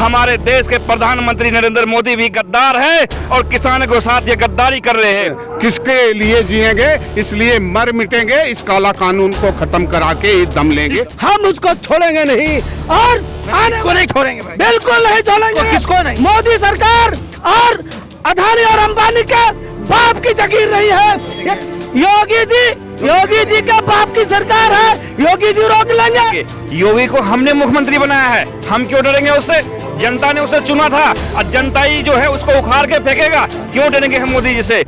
हमारे देश के प्रधानमंत्री नरेंद्र मोदी भी गद्दार है और किसानों के साथ ये गद्दारी कर रहे हैं। किसके लिए जिएंगे, इसलिए मर मिटेंगे। इस काला कानून को खत्म करा के दम लेंगे। हम उसको छोड़ेंगे नहीं और किसको नहीं छोड़ेंगे भाई? बिल्कुल नहीं छोड़ेंगे। किसको नहीं? मोदी सरकार और अदानी और अंबानी के बाप की जागीर नहीं है। योगी जी के बाप की सरकार है। योगी जी रोक लेंगे। योगी को हमने मुख्यमंत्री बनाया है, हम क्यों डरेंगे उससे? जनता ने उसे चुना था और जनता ही जो है उसको उखाड़ के फेंकेगा। क्यों डरेंगे हम मोदी जी से?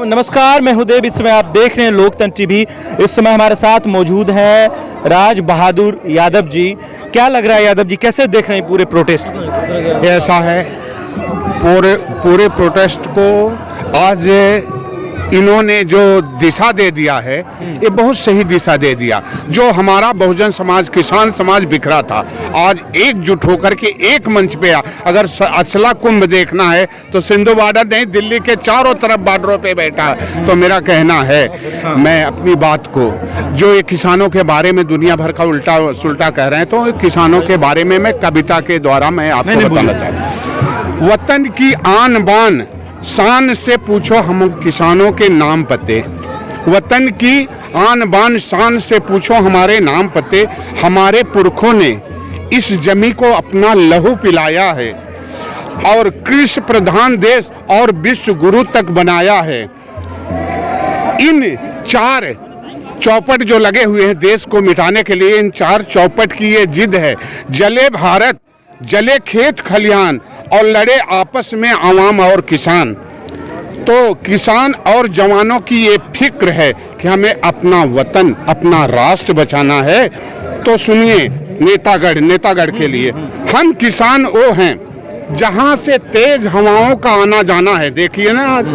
नमस्कार, मैं हूं देव। इस समय आप देख रहे हैं लोकतंत्र टीवी। इस समय हमारे साथ मौजूद हैं राज बहादुर यादव जी। क्या लग रहा है यादव जी, कैसे देख रहे हैं पूरे प्रोटेस्ट को? ऐसा है, पूरे प्रोटेस्ट को आज इन्होंने जो दिशा दे दिया है, ये बहुत सही दिशा दे दिया। जो हमारा बहुजन समाज, किसान समाज बिखरा था, आज एकजुट होकर के एक मंच पे अगर असला कुंभ देखना है तो सिंधु बॉर्डर नहीं, दिल्ली के चारों तरफ बॉर्डरों पे बैठा है। तो मेरा कहना है, मैं अपनी बात को, जो ये किसानों के बारे में दुनिया भर का उल्टा सुल्टा कह रहे हैं, तो किसानों के बारे में मैं कविता के द्वारा मैं आपको बताना चाहता हूँ। वतन की आन बान शान से पूछो हम किसानों के नाम पते। वतन की आन बान शान से पूछो हमारे नाम पते। हमारे पुरखों ने इस जमी को अपना लहू पिलाया है और कृषि प्रधान देश और विश्व गुरु तक बनाया है। इन चार चौपट जो लगे हुए हैं देश को मिटाने के लिए, इन चार चौपट की ये जिद है। जले भारत, जले खेत खलिहान और लड़े आपस में आवाम और किसान। तो किसान और जवानों की ये फिक्र है कि हमें अपना वतन, अपना राष्ट्र बचाना है। तो सुनिए, नेतागढ़ के लिए हम किसान वो हैं जहां से तेज हवाओं का आना जाना है। देखिए ना, आज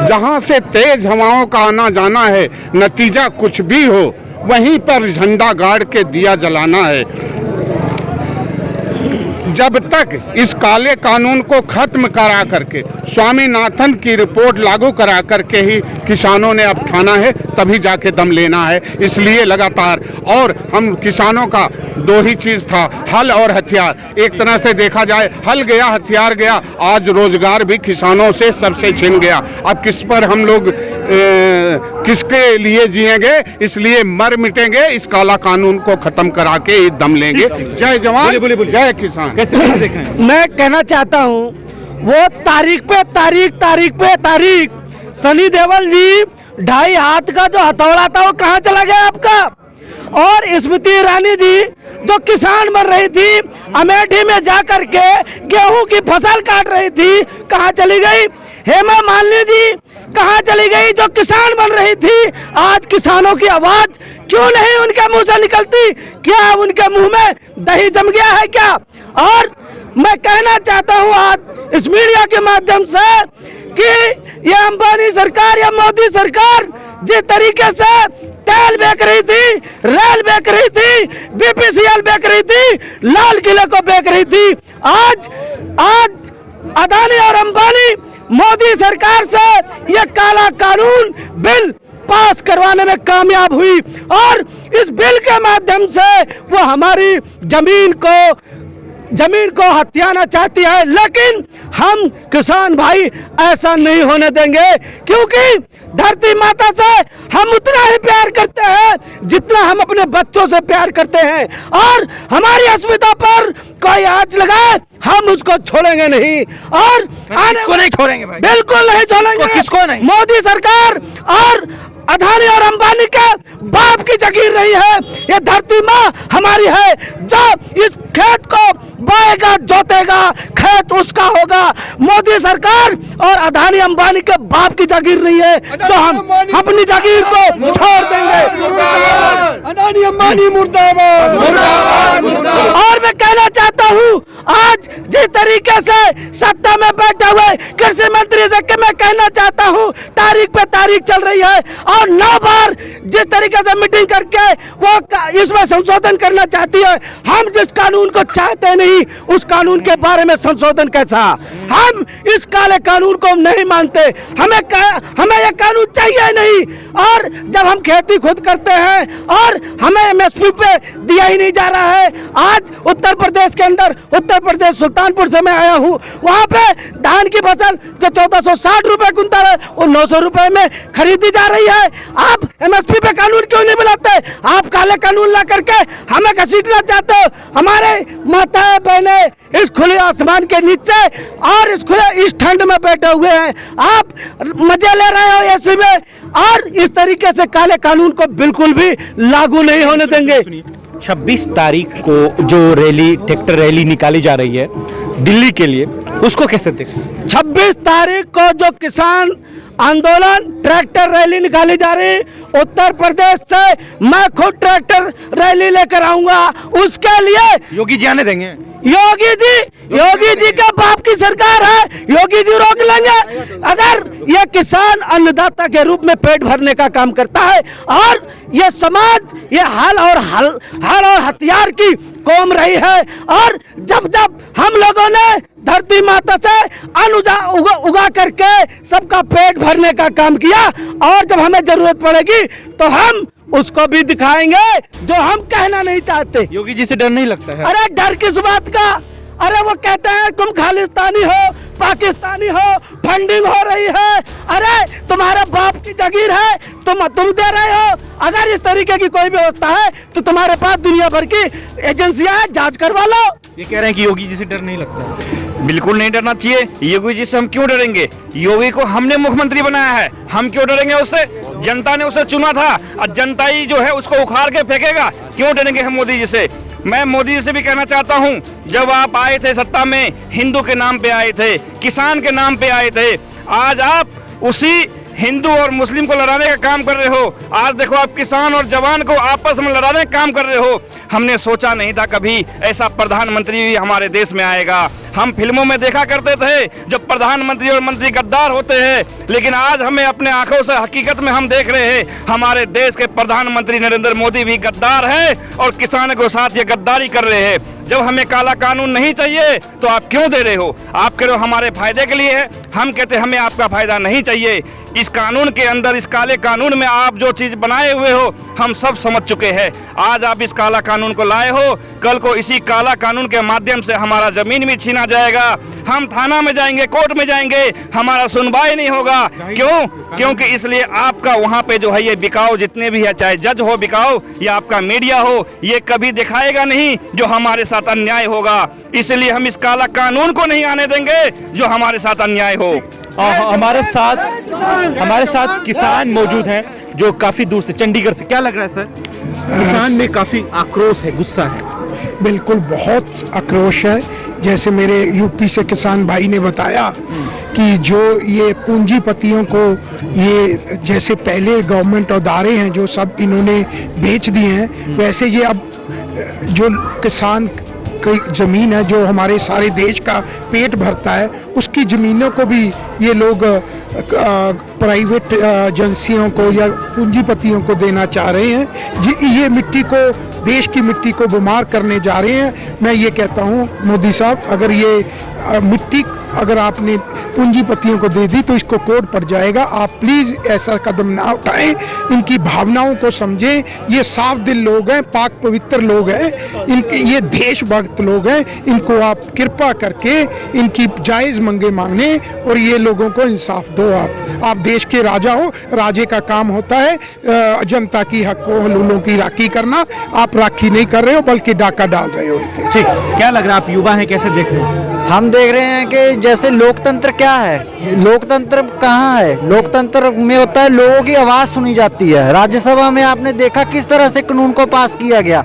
जहां से तेज हवाओं का आना जाना है, नतीजा कुछ भी हो वहीं पर झंडा गाड़ के दिया जलाना है। जब तक इस काले कानून को खत्म करा करके, स्वामीनाथन की रिपोर्ट लागू करा करके ही किसानों ने अब ठाना है, तभी जाके दम लेना है। इसलिए लगातार, और हम किसानों का दो ही चीज था, हल और हथियार। एक तरह से देखा जाए, हल गया, हथियार गया। आज रोजगार भी किसानों से सबसे छिन गया। अब किस पर हम लोग किसके लिए जिएंगे, इसलिए मर मिटेंगे। इस काला कानून को खत्म करा के ही दम लेंगे। जय जवान, जय किसान। मैं कहना चाहता हूँ, वो तारीख पे तारीख सनी देओल जी 2.5 हाथ का जो हथौड़ा था वो कहाँ चला गया आपका? और स्मृति ईरानी जी जो किसान मर रही थी, अमेठी में जा करके गेहूं की फसल काट रही थी, कहाँ चली गई? हेमा मालिनी जी कहाँ चली गई जो किसान बन रही थी? आज किसानों की आवाज क्यों नहीं उनके मुंह से निकलती? क्या उनके मुंह में दही जम गया है क्या? और मैं कहना चाहता हूँ आज इस मीडिया के माध्यम से कि ये अंबानी सरकार या मोदी सरकार जिस तरीके से तेल बेच रही थी, रेल बेच रही थी, बीपीसीएल बेच रही थी, लाल किले को बेच रही थी, आज अदानी और अंबानी मोदी सरकार से ये काला कानून बिल पास करवाने में कामयाब हुई और इस बिल के माध्यम से वो हमारी जमीन को हथियाना चाहती है। लेकिन हम किसान भाई ऐसा नहीं होने देंगे, क्योंकि धरती माता से हम उतना ही प्यार करते हैं जितना हम अपने बच्चों से प्यार करते हैं। और हमारी अस्मिता पर कोई आंच लगाए, हम उसको छोड़ेंगे नहीं। और किसको नहीं छोड़ेंगे भाई? बिल्कुल नहीं छोड़ेंगे। किसको नहीं? मोदी सरकार और अदानी और अंबानी के बाप की जागीर नहीं है। ये धरती माँ हमारी है। जो इस खेत को बोएगा, जोतेगा, खेत उसका होगा। मोदी सरकार और अदानी अंबानी के बाप की जागीर नहीं है, तो हम अपनी जागीर को छोड़ देंगे। अदानी अंबानी मुर्दाबाद। और मैं कहना चाहता हूँ, आज जिस तरीके से सत्ता में बैठे हुए कृषि मंत्री से मैं कहना चाहता हूँ, तारीख पे तारीख चल रही है और 9 बार जिस तरीके से मीटिंग करके वो इसमें संशोधन करना चाहती है। हम जिस कानून को चाहते नहीं, उस कानून के बारे में संशोधन कैसा? हम इस काले कानून को नहीं मानते। हमें यह कानून चाहिए नहीं। और जब हम खेती खुद करते हैं और हमें एमएसपी पे दिया दिया ही नहीं जा रहा है। आज उत्तर प्रदेश के अंदर, उत्तर प्रदेश सुल्तानपुर से मैं आया हूँ, वहाँ पे धान की फसल जो 1460 रुपए कुंतल है वो 900 रुपए में खरीदी जा रही है। आप MSP पे कानून क्यों नहीं बनाते? आप काले कानून ला करके हमें घसीटना चाहते हो। हमारे माताएं बहने इस खुले आसमान के नीचे और इस ठंड में बैठे हुए हैं, आप मजे ले रहे हो एसी में, और इस तरीके से काले कानून को बिल्कुल भी लागू नहीं होने देंगे। 26 तारीख को जो रैली, ट्रैक्टर रैली निकाली जा रही है दिल्ली के लिए, उसको कैसे देखें? 26 तारीख को जो किसान आंदोलन ट्रैक्टर रैली निकाली जा रही, उत्तर प्रदेश से मैं खुद ट्रैक्टर रैली लेकर आऊंगा। उसके लिए योगी जी आने देंगे? योगी जी के बाप की सरकार है, योगी जी रोक लेंगे। अगर ये किसान अन्नदाता के रूप में पेट भरने का काम करता है और ये समाज ये हल और हथियार की कौम रही है, और जब हम लोगों ने धरती माता से अन्न उगा करके सबका पेट भरने का काम किया, और जब हमें जरूरत पड़ेगी तो हम उसको भी दिखाएंगे जो हम कहना नहीं चाहते। योगी जी से डर नहीं लगता है? अरे डर किस बात का? अरे वो कहते हैं तुम खालिस्तानी हो, पाकिस्तानी हो, फंडिंग हो रही है। अरे तुम्हारे बाप की जागीर है, तुम दे रहे हो। अगर इस तरीके की कोई व्यवस्था है तो तुम्हारे पास दुनिया भर की एजेंसियां हैं, जांच करवा लो। ये कह रहे हैं कि योगी जी से डर नहीं लगता? बिल्कुल नहीं डरना चाहिए। योगी जी से हम क्यों डरेंगे? योगी को हमने मुख्यमंत्री बनाया है, हम क्यों डरेंगे उससे? जनता ने उसे चुना था और जनता ही जो है उसको उखाड़ के फेंकेगा। क्यों डरेंगे हम मोदी जी से? मैं मोदी जी से भी कहना चाहता हूं, जब आप आए थे सत्ता में, हिंदू के नाम पे आए थे, किसान के नाम पे आए थे। आज आप उसी हिंदू और मुस्लिम को लड़ाने का काम कर रहे हो। आज देखो आप किसान और जवान को आपस में लड़ाने का काम कर रहे हो। हमने सोचा नहीं था कभी ऐसा प्रधानमंत्री भी हमारे देश में आएगा। हम फिल्मों में देखा करते थे जब प्रधानमंत्री और मंत्री गद्दार होते हैं, लेकिन आज हमें अपने आंखों से हकीकत में हम देख रहे हैं हमारे देश के प्रधानमंत्री नरेंद्र मोदी भी गद्दार है और किसानों के साथ ये गद्दारी कर रहे हैं। जब हमें काला कानून नहीं चाहिए तो आप क्यों दे रहे हो? आप कह रहे हो हमारे फायदे के लिए है, हम कहते हैं हमें आपका फायदा नहीं चाहिए। इस कानून के अंदर, इस काले कानून में आप जो चीज बनाए हुए हो हम सब समझ चुके हैं। आज आप इस काला कानून को लाए हो, कल को इसी काला कानून के माध्यम से हमारा जमीन भी छीना जाएगा, हम थाना में जाएंगे, कोर्ट में जाएंगे, हमारा सुनवाई नहीं होगा। क्यों? क्योंकि इसलिए आपका वहाँ पे जो है ये बिकाऊ जितने भी है, चाहे जज हो बिकाऊ या आपका मीडिया हो, ये कभी दिखाएगा नहीं जो हमारे साथ अन्याय होगा। इसलिए हम इस काला कानून को नहीं आने देंगे जो हमारे साथ अन्याय हो। हमारे साथ किसान मौजूद हैं जो काफी दूर से, चंडीगढ़ से। क्या लग रहा है सर? किसान में काफी आक्रोश है, गुस्सा है। बिल्कुल बहुत आक्रोश है। जैसे मेरे यूपी से किसान भाई ने बताया कि जो ये पूंजीपतियों को ये जैसे पहले गवर्नमेंट अदारे हैं जो सब इन्होंने बेच दिए हैं, वैसे ये अब जो किसान की ज़मीन है जो हमारे सारे देश का पेट भरता है, उसकी ज़मीनों को भी ये लोग प्राइवेट एजेंसियों को या पूंजीपतियों को देना चाह रहे हैं। ये मिट्टी को, देश की मिट्टी को बीमार करने जा रहे हैं। मैं ये कहता हूँ मोदी साहब, अगर ये मिट्टी अगर आपने पूंजीपतियों को दे दी तो इसको कोर्ट पड़ जाएगा। आप प्लीज़ ऐसा कदम ना उठाएं, इनकी भावनाओं को समझें। ये साफ दिल लोग हैं, पाक पवित्र लोग हैं, इनके ये देशभक्त लोग हैं। इनको आप कृपा करके इनकी जायज़ मंगे मांगने और ये लोगों को इंसाफ दो। आप देश के राजा हो, राजे का काम होता है जनता की हकों हकूक़ों की राखी करना। आप राखी नहीं कर रहे हो बल्कि डाका डाल रहे हो उनके। ठीक, क्या लग रहा है? आप युवा हैं, कैसे देख रहे हो? हम देख रहे हैं कि जैसे लोकतंत्र क्या है, लोकतंत्र कहाँ है? लोकतंत्र में होता है लोगों की आवाज़ सुनी जाती है। राज्यसभा में आपने देखा किस तरह से कानून को पास किया गया,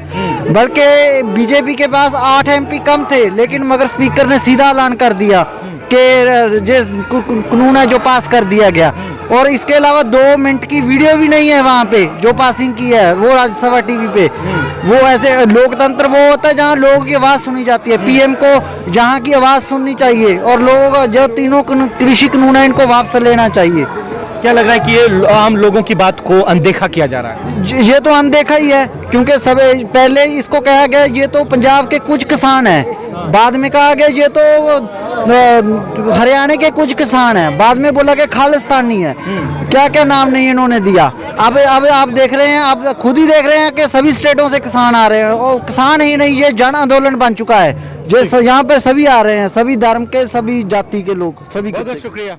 बल्कि बीजेपी के पास 8 MP कम थे, लेकिन मगर स्पीकर ने सीधा ऐलान कर दिया कि जिस कानून है जो पास कर दिया गया। और इसके अलावा 2 मिनट की वीडियो भी नहीं है वहाँ पे जो पासिंग की है वो राज्यसभा टीवी पे। वो ऐसे लोकतंत्र वो होता है जहाँ लोगों की आवाज़ सुनी जाती है। PM को जहाँ की आवाज़ सुननी चाहिए और लोगों का जो तीनों कृषि कानून है इनको वापस लेना चाहिए। क्या लग रहा है कि ये आम लोगों की बात को अनदेखा किया जा रहा है? ये तो अनदेखा ही है, क्योंकि सब पहले इसको कहा गया ये तो पंजाब के कुछ किसान हैं, बाद में कहा गया ये तो हरियाणा के कुछ किसान हैं, बाद में बोला कि खालिस्तानी है, क्या क्या नाम नहीं इन्होंने दिया। अब आप देख रहे हैं, आप खुद ही देख रहे हैं कि सभी स्टेटों से किसान आ रहे हैं, और किसान ही नहीं, ये जन आंदोलन बन चुका है। जो यहाँ पर सभी आ रहे हैं, सभी धर्म के, सभी जाति के लोग, सभी। बहुत शुक्रिया।